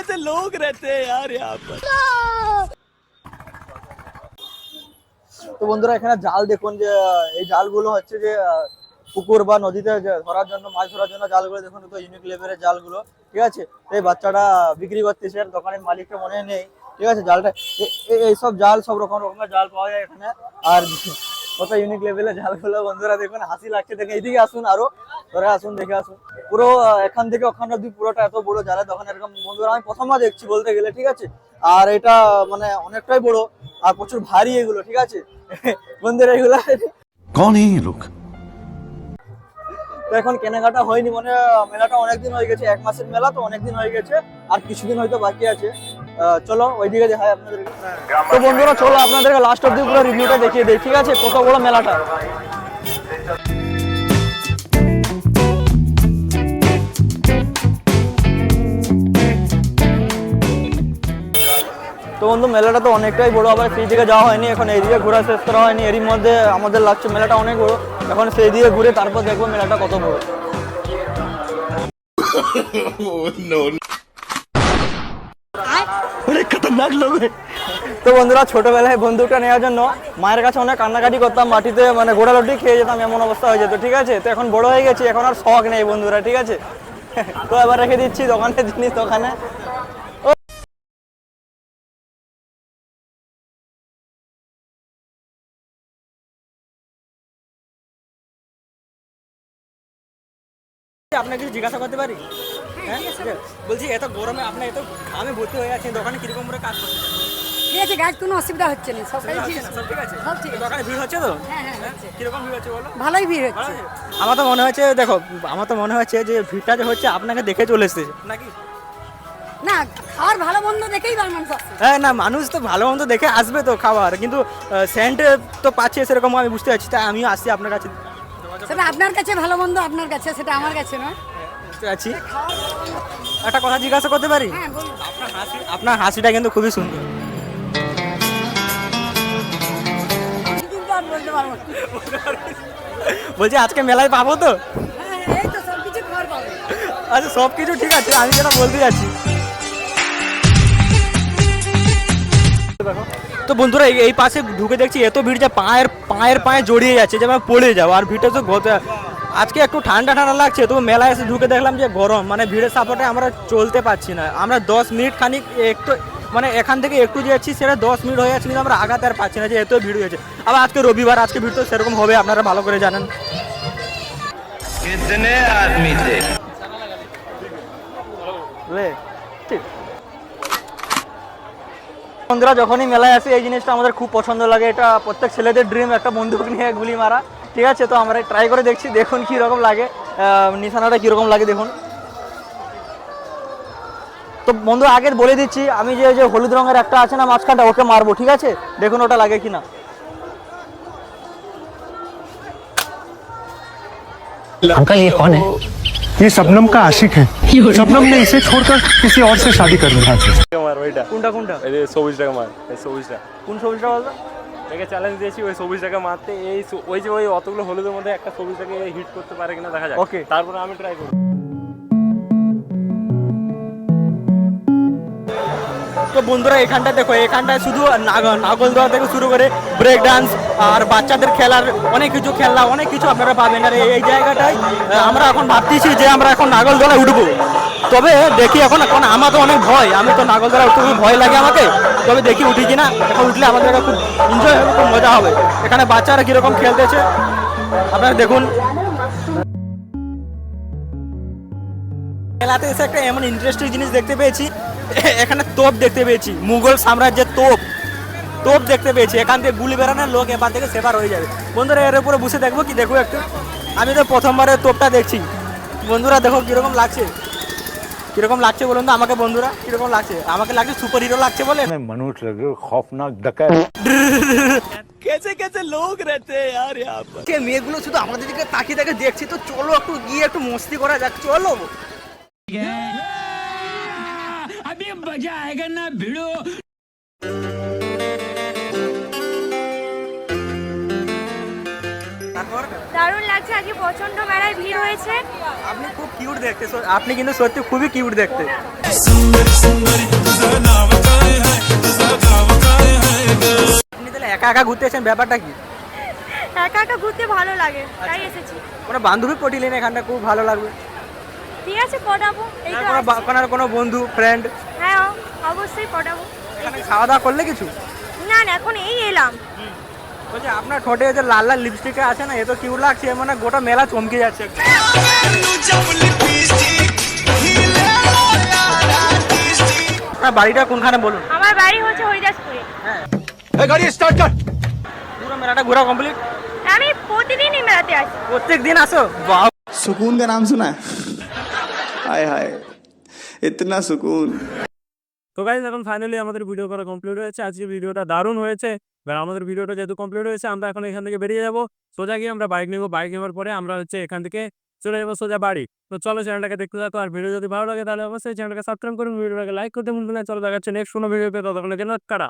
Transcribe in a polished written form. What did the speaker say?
कैसे लोग रहते हैं यार यहाँ पर। তো বন্ধুরা এখানে জাল দেখুন, যে এই জালগুলো হচ্ছে যে পুকুর বা নদীতে ধরার জন্য, মাছ ধরার জন্য জালগুলো দেখুন, তো ইউনিক লেভেলের জালগুলো, ঠিক আছে। এই বাচ্চাটা বিক্রি করতেছে, দোকানের মালিকটা মনে নেই, ঠিক আছে। জালটা এইসব জাল, সব রকমের জাল পাওয়া যায় এখানে। আর কত ইউনিক লেভেলের জালগুলো বন্ধুরা দেখুন, হাসি লাগছে দেখে। এইদিকে আসুন, আরো ধরে আসুন, দেখে আসুন। পুরো এখান থেকে ওখানে অব্দি পুরোটা এত বড় জালের দোকান এরকম বন্ধুরা আমি প্রথমবার দেখছি বলতে গেলে, ঠিক আছে। আর এটা মানে অনেকটাই বড় আর প্রচুর ভারী এগুলো, ঠিক আছে বন্ধুরা। এগুলো कौन है ये लोग? তো এখন কেনাকাটা হয়নি, মানে মেলাটা অনেকদিন হয়ে গেছে, 1 মাসের মেলা তো অনেকদিন হয়ে গেছে, আর কিছুদিন হয়তো বাকি আছে। চলো ওইদিকে দেখাই আপনাদেরকে। তো বন্ধুরা চলো আপনাদেরকে লাস্ট অব্দি পুরো রিভিউটা দেখিয়ে দিই, ঠিক আছে, কত বড় মেলাটা। তো বন্ধু মেলাটা তো অনেকটাই বড়, আবার সেই দিকে যাওয়া হয়নি, এখন এইদিকে ঘোরা শেষ করা হয়নি। এরই মধ্যে আমাদের লাগছে মেলাটা অনেক বড়, এখন সেই দিকে ঘুরে তারপর দেখবো মেলাটা কত বড়। খতরনাক লোক। তো বন্ধুরা ছোটবেলায় বন্দুকটা নেওয়ার জন্য মায়ের কাছে অনেক কান্নাকাটি করতাম, মাটিতে মানে গোড়ালটি খেয়ে যেতাম, এমন অবস্থা হয়ে যেত, ঠিক আছে। তো এখন বড় হয়ে গেছি, এখন আর শখ নেই বন্ধুরা, ঠিক আছে। তো এবার রেখে দিচ্ছি দোকানের জিনিস দোকানে। আপনাকে কিছু জিজ্ঞাসা করতে পারি? হ্যাঁ বলছি, এত গরমে আপনি এত ঘামে ভর্তি হয়ে আছেন, দোকানে কিরকম করে কাজ করছেন? ঠিক আছে, কাজ কোনো অসুবিধা হচ্ছে না, সব কাজ ঠিক আছে, সব ঠিক আছে? সব ঠিক আছে। দোকানে ভিড় হচ্ছে তো? হ্যাঁ হ্যাঁ হচ্ছে। কিরকম ভিড় হচ্ছে বলো? ভালোই ভিড় হচ্ছে। আমার তো মনে হচ্ছে, দেখো আমার তো মনে হচ্ছে যে ভিড়টা যে হচ্ছে আপনাকে দেখে চলে এসেছে নাকি? না, খাওয়ার ভালো মন্দ দেখেই মানুষ আসছে। হ্যাঁ না, মানুষ তো ভালো মন্দ দেখে আসবে তো খাবার, কিন্তু সেন্ট তো পাচ্ছে সেরকম আমি বুঝতে পারছি, তাই আমিও আসছি আপনার কাছে। সেটা আপনার কাছে ভালো মন্দ আপনার কাছে, সেটা আমার কাছে নয়। বুঝতে পারছি। একটা কথা জিজ্ঞাসা করতে পারি? হ্যাঁ বলুন। আপনার হাসিটা কিন্তু খুবই সুন্দর। কিন্তু আর বলতে পারবো না। বলছি আজকে মেলায় পাবো তো? হ্যাঁ এই তো সব কিছু খাওয়ার পাবে। আচ্ছা সব কিছু ঠিক আছে, আমি যেটা বলতে যাচ্ছি। তো বন্ধুরা এই পাশে ঢুকে দেখছি এত ভিড় যে পায়ে জড়িয়ে যাচ্ছে, যে আমি পড়ে যাবো। আর ভিড়টা তো আজকে একটু ঠান্ডা ঠান্ডা লাগছে, তো মেলায় এসে ঢুকে দেখলাম যে গরম, মানে ভিড়ের সাপোর্টে আমরা চলতে পারছি না। আমরা 10 মিনিট খানিক একটু মানে এখান থেকে একটু যাচ্ছি, সেটা 10 মিনিট হয়ে যাচ্ছে, কিন্তু আমরা আগাতে আর পাচ্ছি না, যে এত ভিড় হয়েছে। আবার আজকে রবিবার, আজকে ভিড় তো সেরকম হবে, আপনারা ভালো করে জানেন। कितने आदमी थे? বন্ধুরা যখনই মেলায় আসি এই জিনিসটা আমাদের খুব পছন্দ লাগে, এটা প্রত্যেক ছেলেদের ড্রিম, একটা বন্দুক নিয়ে গুলি মারা, ঠিক আছে। তো আমরা ট্রাই করে দেখছি, দেখুন কি রকম লাগে, নিশানাটা কিরকম লাগে দেখুন। তো বন্ধু আগে বলে দিচ্ছি, আমি যে হলুদ রঙের একটা আছে না মাঝখানটা, ওকে মারবো, ঠিক আছে। দেখুন ওটা লাগে কিনা। अंकल ये कौन है? ये शबनम का आशिक है। शबनम ने इसे छोड़कर किसी और से शादी कर लिया। কোনটা কোনটা? এই 24 টাকা মার, এই 24টা। কোন সবজিটা বলতো? একে চ্যালেঞ্জ দিয়েছি ওই 24 টাকা মারতে, ওই যে ওই অতগুলো হলুদের মধ্যে একটা 24টাকে হিট করতে পারে কিনা দেখা যাক। ওকে, তারপরে আমি ট্রাই করব। তো বন্ধুরা এখানটা দেখো, এখানটায় শুধু নাগল দেওয়া থেকে শুরু করে ব্রেক ডান্স আর বাচ্চাদের খেলার অনেক কিছু খেলনা, অনেক কিছু আপনারা পাবেন। আর এই জায়গাটায় আমরা এখন ভাবতেছি যে আমরা এখন নাগল দোলায় উঠবো, তবে দেখি এখন আমার তো অনেক ভয়, আমি তো নাগল দোলায় উঠতে খুব ভয় লাগে আমাকে, তবে দেখি উঠি কিনা। এখন উঠলে আমাদের খুব এনজয় হবে, খুব মজা হবে। এখানে বাচ্চারা কীরকম খেলতেছে আপনারা দেখুন। মেলাতে এসে একটা এমন ইন্টারেস্টিং জিনিস দেখতে পেয়েছি, এখানে তোপ দেখতে পেয়েছি, মুঘল সাম্রাজ্যের তোপ দেখতে পেয়েছি। এখান থেকে গুলি বেরানোর লোক এবার থেকে সেবার হয়ে যাবে। বন্ধুরা এর উপরে বসে দেখবো কি, দেখবো একটু। আমি তো প্রথমবারের তোপটা দেখছি। বন্ধুরা দেখো কিরকম লাগছে, কিরকম লাগছে বলুন তো আমাকে বন্ধুরা, কিরকম লাগছে? আমাকে লাগছে সুপার হিরো লাগছে বলে। मनुष्य लगे खौफनाक डकैत। कैसे कैसे लोग रहते हैं यार यहाँ पर। মেয়েগুলো শুধু আমাদের দিকে তাকিয়ে তাকিয়ে দেখছি, তো চলো একটু গিয়ে একটু মস্তি করা যাক, চলো। अभी मजा आएगा ना भिड़ो। দারুণ লাগছে, আজকে প্রচন্ড মেলায় ভিড় হয়েছে। আপনি খুব কিউট দেখতে, আপনি কিন্তু সত্যি খুবই কিউট দেখতে। আপনি তাহলে একা একা ঘুরতে এসেছেন, ব্যাপারটা কি? একা একা ঘুরতে ভালো লাগে, তাই এসেছি। কোনো বান্ধবী পটিলেন এখানটা, খুব ভালো লাগবে। ঠিক আছে, পটাবো। এই তো কোনো বন্ধু ফ্রেন্ড? হ্যাঁ, অবশ্যই পটাবো। এখানে খাওয়া দাওয়া করলে কিছু? না না, এখন এই এলাম। বলছি আপনার ঠোঁটে যে লাল লাল লিপস্টিক আছে না, এ তো কিউট লাগছে, মানে গোটা মেলা চমকে যাচ্ছে একদম। আপনার বাড়িটা কোনখানে বলুন? আমার বাড়ি হচ্ছে হরিদাসপুরে। হ্যাঁ, গাড়ি স্টার্ট কর। পুরো মেলাটা ঘোরা কমপ্লিট? আমি প্রতিদিনই মেলাতে আসি। প্রত্যেক দিন আসো? বাহ, सुकून का नाम सुना है हाय हाय इतना सुकून। তো গাইজ এখন ফাইনালি আমাদের ভিডিও করা কমপ্লিট হয়েছে। আজকে ভিডিওটা দারুণ হয়েছে। এবার আমাদের ভিডিওটা যেহেতু কমপ্লিট হয়েছে, আমরা এখন এখান থেকে বেরিয়ে যাবো। সোজা গিয়ে আমরা বাইক নেবো। বাইক নেওয়ার পরে আমরা হচ্ছে এখান থেকে চলে যাবো সোজা বাড়ি। তো চলো চ্যানেলটাকে দেখতে থাকো। আর ভিডিও যদি ভালো লাগে তাহলে অবশ্যই চ্যানেলটাকে সাবস্ক্রাইব করুন, ভিডিওটাকে লাইক করতে ভুলবেন না। চলো দেখাচ্ছে নেক্সট কোনো ভিডিওতে, ততক্ষণের জন্য টাটা।